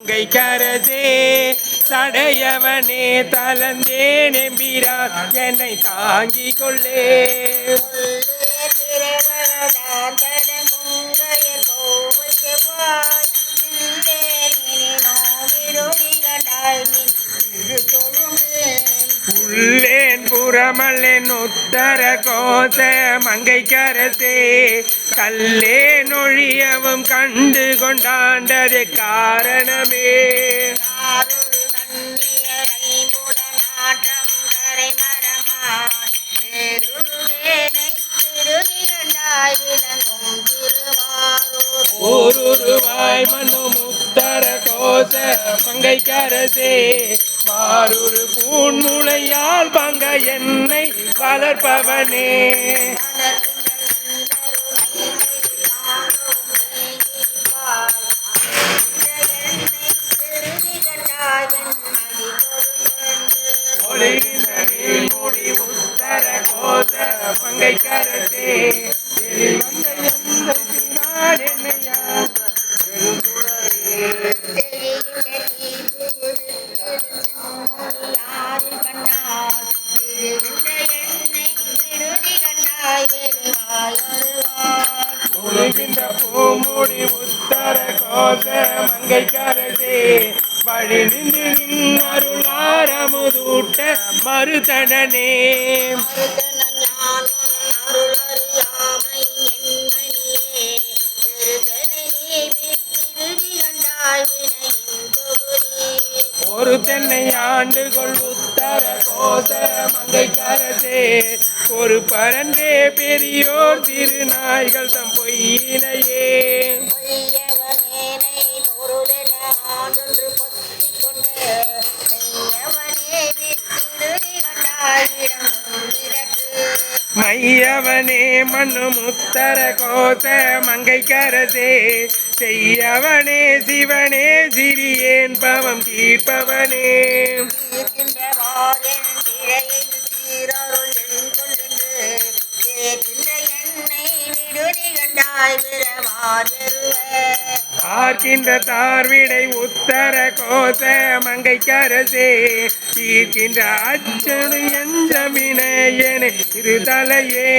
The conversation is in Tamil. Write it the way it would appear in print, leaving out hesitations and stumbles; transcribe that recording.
கைக்கரசே சடையவனே தளர்ந்தேன் எம்பிரான் என்னை தாங்கிக் கொள்ளே. உள்ளேன் புறமல்லேன் உத்தர கோச மங்கைக்கரசே கல்லே நொழியவும் கண்டு கொண்டாண்டது காரணமே. ஊருருவாய் மனு முத்தர கோச மங்கைக்கரசே மாரூரு பூன்முளையால் பங்க என்னை வளர்ப்பவனே. மூடி முத்தர கோச மங்கைக்கரசே பூமுடி உத்தர கோச மங்கைக்கரசே வழி நின்று நின்னருளாரமுதூட்ட மறுதனனே. ஒரு தென்னை ஆண்டுகொள் உத்தர கோச மங்கைக்கரசே ஒரு பரந்தே பெரியோர் திருநாய்கள் தம் பொய்யினையே. மையவனே மண்ணு முத்தர கோச மங்கைக்கரசே செய்யவனே சிவனே சிறியேன் பவம் தீர்ப்பவனே. ஆர்க்கின்ற தார்விடை உத்தர கோச மங்கைக்கரசே தீர்க்கின்ற அச்சனு எஞ்சமினையனே இருதலையே.